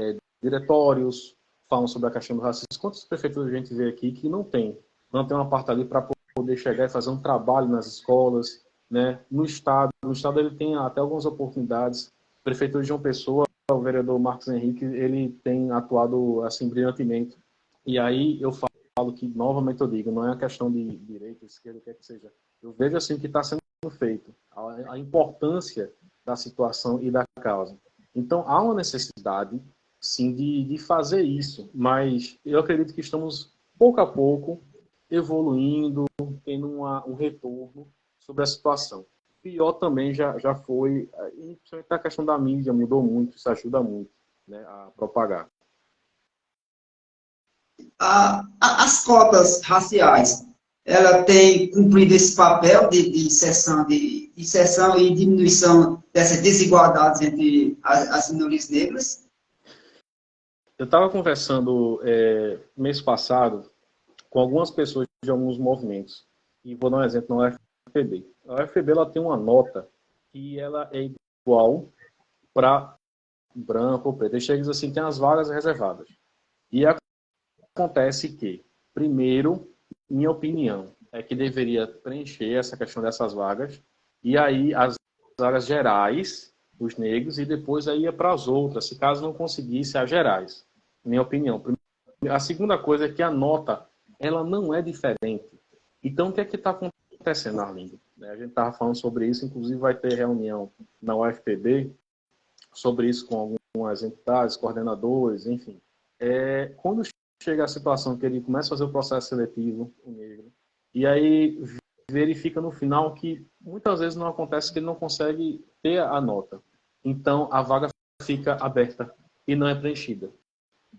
diretórios, falam sobre a questão do racismo. Quantas prefeituras a gente vê aqui que não tem uma parte ali para poder chegar e fazer um trabalho nas escolas, né? No Estado ele tem até algumas oportunidades. O prefeito de João Pessoa, o vereador Marcos Henrique, ele tem atuado assim brilhantemente. E aí eu falo que, novamente eu digo, não é uma questão de direita, esquerda, o que é que seja. Eu vejo assim o que está sendo feito, a importância da situação e da causa. Então, há uma necessidade, sim, de fazer isso, mas eu acredito que estamos, pouco a pouco, evoluindo, tendo um retorno sobre a situação. Pior também já foi, principalmente a questão da mídia, mudou muito, isso ajuda muito, né, a propagar. As cotas raciais, ela tem cumprido esse papel de inserção e diminuição dessas desigualdades entre as minorias negras? Eu estava conversando mês passado com algumas pessoas de alguns movimentos, e vou dar um exemplo na UFPB. A UFPB ela tem uma nota que ela é igual para branco ou preto. Eles chegam assim, tem as vagas reservadas. E acontece que, primeiro, minha opinião, é que deveria preencher essa questão dessas vagas, e aí as vagas gerais, os negros, e depois aí ia para as outras, se caso não conseguisse as gerais. Minha opinião. A segunda coisa é que a nota, ela não é diferente. Então, o que é que está acontecendo, Arlindo? A gente estava falando sobre isso, inclusive vai ter reunião na UFPB sobre isso com algumas entidades, coordenadores, enfim. Quando chega a situação que ele começa a fazer o processo seletivo, o negro, e aí verifica no final que muitas vezes não acontece que ele não consegue ter a nota. Então, a vaga fica aberta e não é preenchida.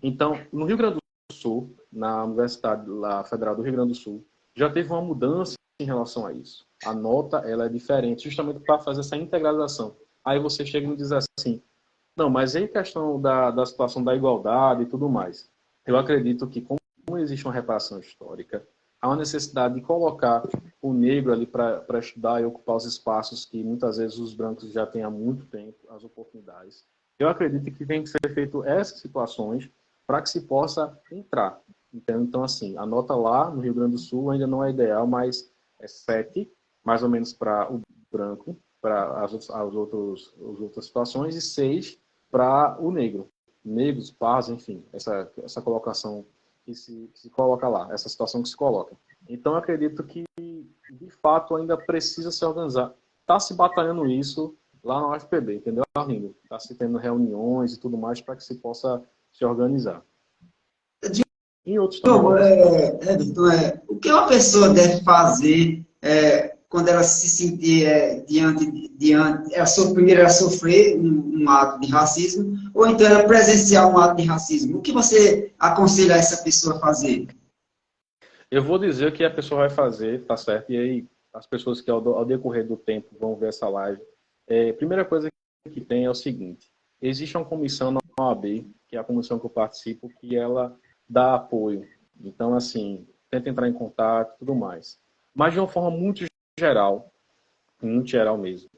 Então, no Rio Grande do Sul, na Universidade Federal do Rio Grande do Sul, já teve uma mudança em relação a isso. A nota ela é diferente, justamente para fazer essa integralização. Aí você chega e me diz assim, não, mas aí a questão da situação da igualdade e tudo mais. Eu acredito que, como existe uma reparação histórica, há uma necessidade de colocar o negro ali para estudar e ocupar os espaços que muitas vezes os brancos já têm há muito tempo, as oportunidades. Eu acredito que tem que ser feito essas situações para que se possa entrar. Então, assim, a nota lá no Rio Grande do Sul ainda não é ideal, mas é 7, mais ou menos para o branco, para as outras situações, e 6 para o negro. Negros, pardos, enfim, essa colocação que se coloca lá, essa situação que se coloca. Então, eu acredito que, de fato, ainda precisa se organizar. Está se batalhando isso lá na UFPB, entendeu, Arlindo? Está se tendo reuniões e tudo mais para que se possa se organizar. Em outros também vai Everton, o que uma pessoa deve fazer quando ela se sentir primeiro ela sofrer um ato de racismo, ou então ela presenciar um ato de racismo? O que você aconselha essa pessoa a fazer? Eu vou dizer o que a pessoa vai fazer, tá certo? E aí as pessoas que ao decorrer do tempo vão ver essa live. Primeira coisa que tem é o seguinte: existe uma comissão na OAB, que é a comissão que eu participo, que ela dá apoio. Então, assim, tenta entrar em contato e tudo mais. Mas de uma forma muito geral mesmo.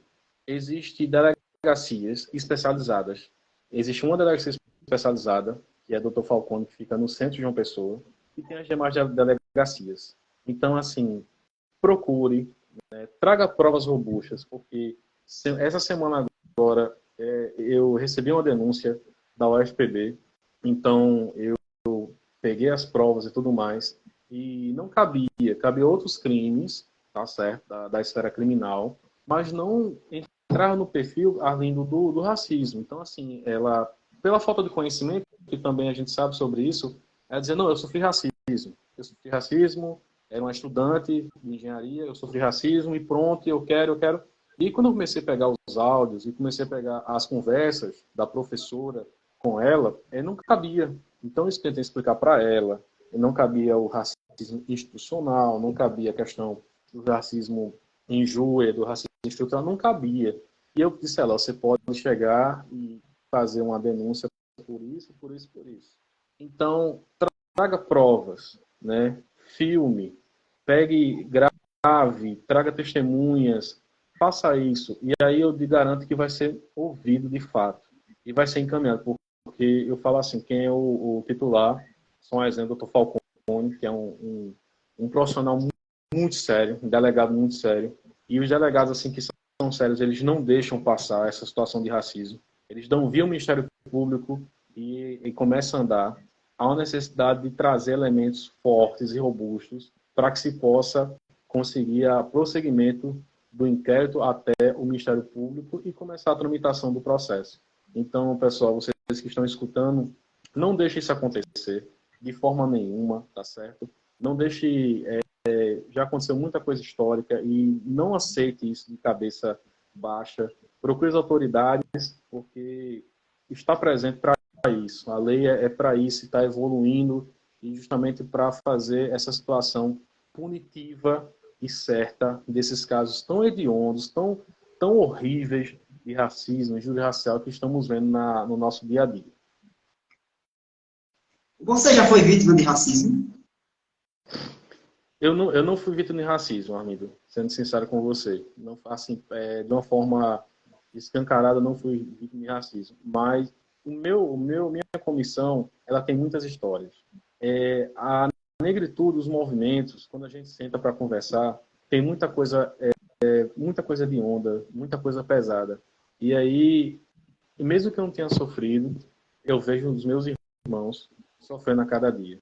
Existem delegacias especializadas. Existe uma delegacia especializada, que é a Dr. Falcone, que fica no centro de João Pessoa, e tem as demais delegacias. Então, assim, procure, né, traga provas robustas, porque essa semana agora eu recebi uma denúncia da UFPB, então eu peguei as provas e tudo mais, e não cabia outros crimes, tá certo, da esfera criminal, mas não entrava no perfil além do racismo. Então, assim, ela, pela falta de conhecimento, que também a gente sabe sobre isso, ela dizia, não, eu sofri racismo, era uma estudante de engenharia, eu sofri racismo e pronto, eu quero. E quando eu comecei a pegar os áudios e comecei a pegar as conversas da professora com ela, não cabia. Então, isso que eu tentei explicar para ela. Não cabia o racismo institucional, não cabia a questão do racismo injúria, do racismo estrutural, não cabia. E eu disse a ela, você pode chegar e fazer uma denúncia por isso, por isso, por isso. Então, traga provas, né? Filme, pegue, grave, traga testemunhas, faça isso. E aí eu te garanto que vai ser ouvido de fato. E vai ser encaminhado. Porque eu falo assim, quem é o titular, só um exemplo, o Dr. Falcone, que é um profissional muito sério, um delegado muito sério. E os delegados, assim, que são sérios, eles não deixam passar essa situação de racismo. Eles dão via ao Ministério Público e começa a andar. Há uma necessidade de trazer elementos fortes e robustos para que se possa conseguir o prosseguimento do inquérito até o Ministério Público e começar a tramitação do processo. Então, pessoal, vocês que estão escutando, não deixe isso acontecer de forma nenhuma, tá certo? Não deixe... já aconteceu muita coisa histórica e não aceite isso de cabeça baixa. Procure as autoridades, porque está presente para isso. A lei é para isso, está evoluindo e justamente para fazer essa situação punitiva e certa desses casos tão hediondos, tão horríveis de racismo, injúria racial que estamos vendo no nosso dia a dia. Você já foi vítima de racismo? Eu não fui vítima de racismo, Armindo, sendo sincero com você. Não, assim, de uma forma escancarada, não fui vítima de racismo. Mas minha comissão, ela tem muitas histórias. A negritude, os movimentos, quando a gente senta para conversar, tem muita coisa de onda, muita coisa pesada. E aí, mesmo que eu não tenha sofrido, eu vejo os meus irmãos sofrendo a cada dia.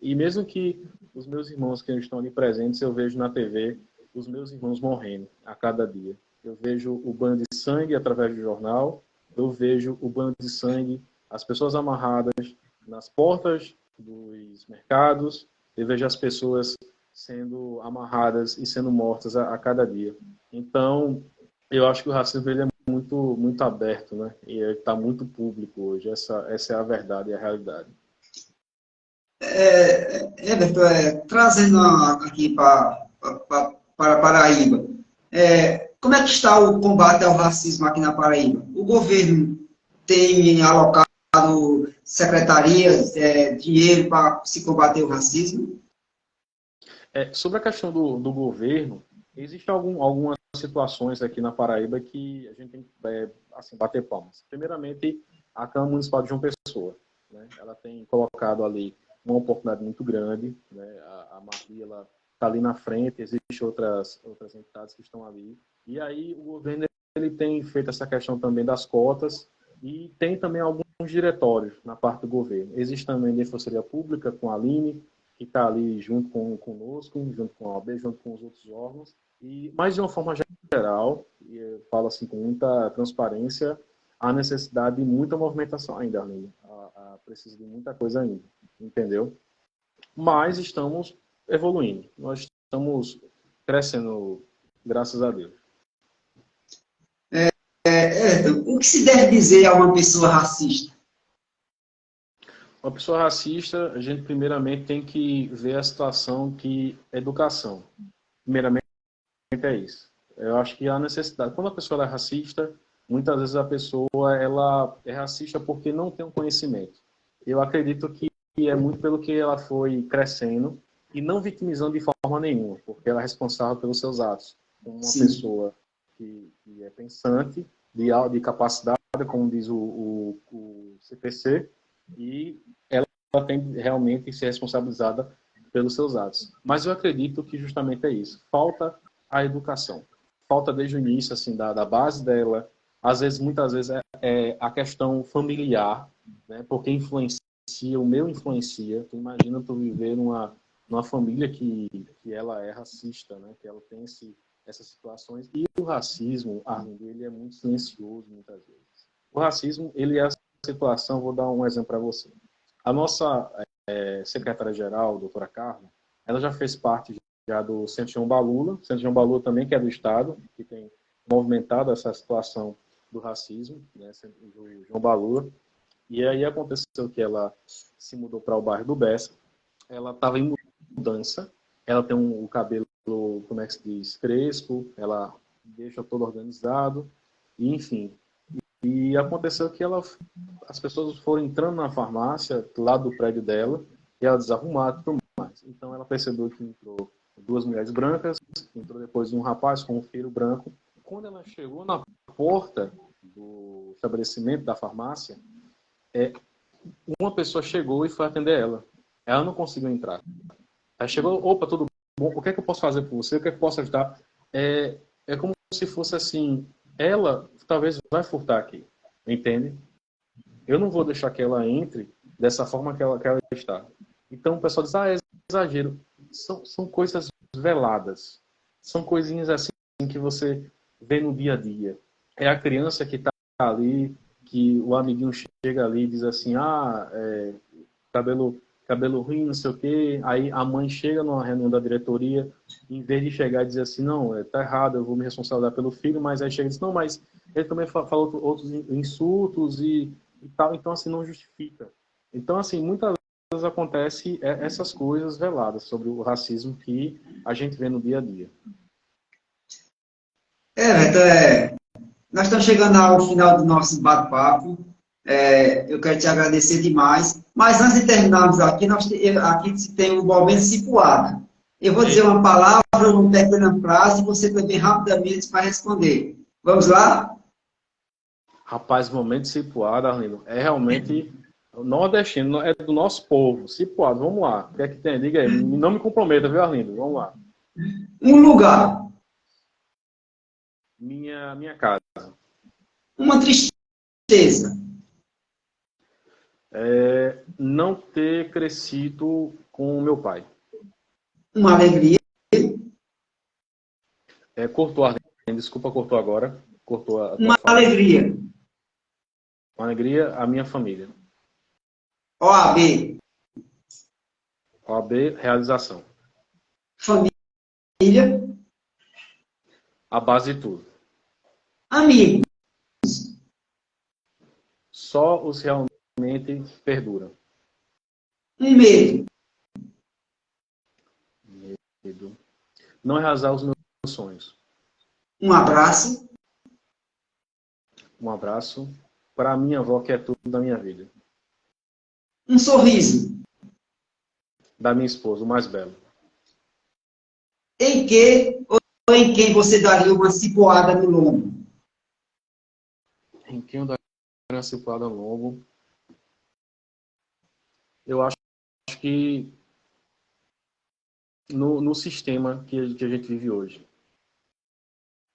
E mesmo que os meus irmãos que estão ali presentes, eu vejo na TV os meus irmãos morrendo a cada dia. Eu vejo o banho de sangue através do jornal, eu vejo o banho de sangue, as pessoas amarradas nas portas dos mercados, eu vejo as pessoas sendo amarradas e sendo mortas a cada dia. Então, eu acho que o racismo ele é muito aberto, né? E está muito público hoje. Essa é a verdade e a realidade. Everton, trazendo aqui para Paraíba, como é que está o combate ao racismo aqui na Paraíba? O governo tem alocado secretarias, dinheiro para se combater o racismo? Sobre a questão do governo, existem algumas situações aqui na Paraíba que a gente tem que assim, bater palmas. Primeiramente, a Câmara Municipal de João Pessoa, né? Ela tem colocado ali uma oportunidade muito grande, né? A Marli, ela está ali na frente, existem outras entidades que estão ali. E aí o governo ele tem feito essa questão também das cotas e tem também alguns diretórios na parte do governo. Existe também a Defensoria Pública com a Aline, que está ali junto conosco, junto com a OAB, junto com os outros órgãos. Mas de uma forma geral, e eu falo assim com muita transparência, há necessidade de muita movimentação ainda, Arlindo. Precisa de muita coisa ainda, entendeu? Mas estamos evoluindo. Nós estamos crescendo, graças a Deus. O que se deve dizer a uma pessoa racista? Uma pessoa racista, a gente primeiramente tem que ver a situação que educação. Primeiramente é isso. Eu acho que há necessidade. Quando a pessoa é racista, muitas vezes a pessoa ela é racista porque não tem um conhecimento. Eu acredito que é muito pelo que ela foi crescendo e não vitimizando de forma nenhuma, porque ela é responsável pelos seus atos. Como uma Sim. pessoa que é pensante, de capacidade, como diz o CPC, e ela tem realmente que ser responsabilizada pelos seus atos. Mas eu acredito que justamente é isso. Falta a educação. Falta desde o início, assim, da base dela. Às vezes, muitas vezes, é a questão familiar, né? Porque influencia, o meu influencia. Tu imagina tu viver numa família que ela é racista, né? Que ela tem essas situações. E o racismo, Arlindo, ele é muito silencioso muitas vezes. O racismo, ele é a situação, vou dar um exemplo para você. A nossa secretária-geral, doutora Carla, ela já fez parte já do Centro João Balula, Centro João Balula também, que é do Estado, que tem movimentado essa situação do racismo, né, do João Balula. E aí aconteceu que ela se mudou para o bairro do Bessa, ela estava em mudança, ela tem o cabelo, como é que se diz, crespo, ela deixa todo organizado, e, enfim. E aconteceu que as pessoas foram entrando na farmácia, lá do prédio dela, e ela desarrumada e tudo mais. Então ela percebeu que entrou duas mulheres brancas, entrou depois um rapaz com um filho branco. Quando ela chegou na porta do estabelecimento da farmácia, uma pessoa chegou e foi atender ela. Ela não conseguiu entrar. Aí chegou, opa, tudo bom? O que é que eu posso fazer por você? O que é que eu posso ajudar? É como se fosse assim, ela talvez vai furtar aqui, entende? Eu não vou deixar que ela entre dessa forma que ela está. Então o pessoal diz, é exagero. São coisas veladas. São coisinhas assim que você vê no dia a dia. É a criança que está ali, que o amiguinho chega ali e diz assim, cabelo ruim, não sei o quê. Aí a mãe chega numa reunião da diretoria, em vez de chegar e dizer assim, não, tá errado, eu vou me responsabilizar pelo filho, mas aí chega e diz, não, mas ele também falou outros insultos e tal, então assim, não justifica. Então assim, muitas vezes acontece essas coisas veladas sobre o racismo que a gente vê no dia a dia. Então, nós estamos chegando ao final do nosso bate-papo. Eu quero te agradecer demais. Mas antes de terminarmos aqui, aqui tem um momento cipuado. Eu vou dizer uma palavra, uma pequena frase, e você também rapidamente vai responder. Vamos lá? Rapaz, momento cipuado, Arlindo, é realmente nordestino, é do nosso povo. Cipuado, vamos lá. O que é que tem? Diga aí. Não me comprometa, viu, Arlindo? Vamos lá. Um lugar. Minha casa. Uma tristeza. Não ter crescido com o meu pai. Uma alegria. Cortou, Arlindo. Desculpa, cortou agora. Cortou a tua Uma fala. alegria. Uma alegria, a minha família. OAB. OAB, realização. Família. A base de tudo. Amigo. Só os realmente perduram. Um medo. Medo. Não realizar os meus sonhos. Um abraço. Um abraço para a minha avó, que é tudo da minha vida. Um sorriso. Da minha esposa, o mais belo. Em que ou em quem você daria uma cipoada no lombo? Em quem eu daria uma cipuada no lombo? Eu acho que no sistema que a gente vive hoje.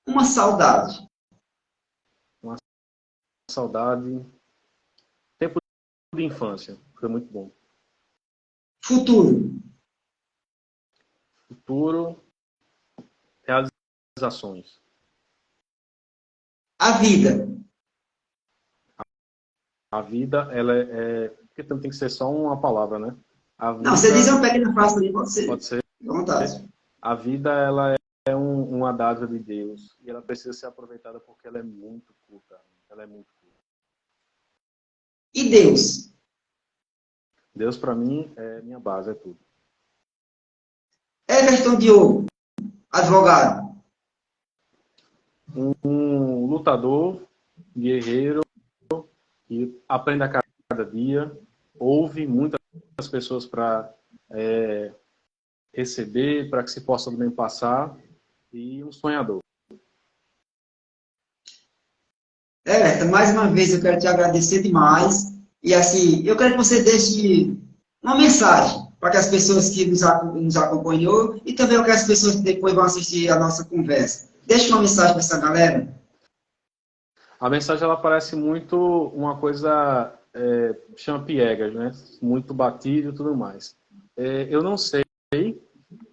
Uma saudade. Uma saudade. Tempo de infância. Foi muito bom. Futuro. Futuro. Realizações. A vida. A vida, ela porque tem que ser só uma palavra, né? A vida, Não, você diz uma pequena frase também, pode ser. pode ser. Fique à vontade. A vida, ela é uma dádiva de Deus. E ela precisa ser aproveitada porque ela é muito curta. Ela é muito curta. E Deus? Deus, para mim, é minha base, é tudo. Everton Diogo, advogado. Um lutador, guerreiro, que aprende a cada dia, ouve muitas pessoas para receber, para que se possa também passar, e um sonhador. Everton, mais uma vez eu quero te agradecer demais. E assim, eu quero que você deixe uma mensagem para que as pessoas que nos acompanhou e também para as pessoas que depois vão assistir a nossa conversa. Deixe uma mensagem para essa galera. A mensagem, ela parece muito uma coisa, chama piegas, né? Muito batido e tudo mais. Eu não sei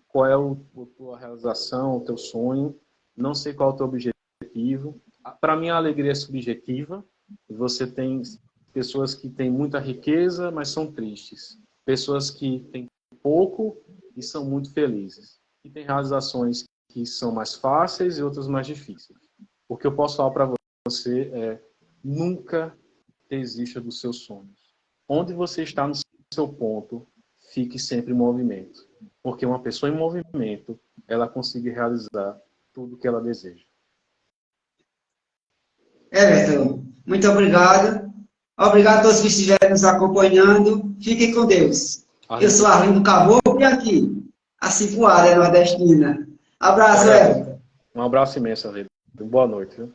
qual é a tua realização, o teu sonho, não sei qual é o teu objetivo. Para mim, a alegria é subjetiva. Você tem pessoas que têm muita riqueza, mas são tristes. Pessoas que têm pouco e são muito felizes. E tem realizações que são mais fáceis e outras mais difíceis. O que eu posso falar para você é: nunca desista dos seus sonhos. Onde você está no seu ponto, fique sempre em movimento. Porque uma pessoa em movimento, ela consegue realizar tudo o que ela deseja. Everton, muito obrigado. Obrigado a todos que estiveram nos acompanhando. Fiquem com Deus. Eu sou Arlindo Caboclo e aqui, a Cipuária Nordestina. Abraço, Everton. Um abraço imenso, Arlindo. Boa noite. Viu?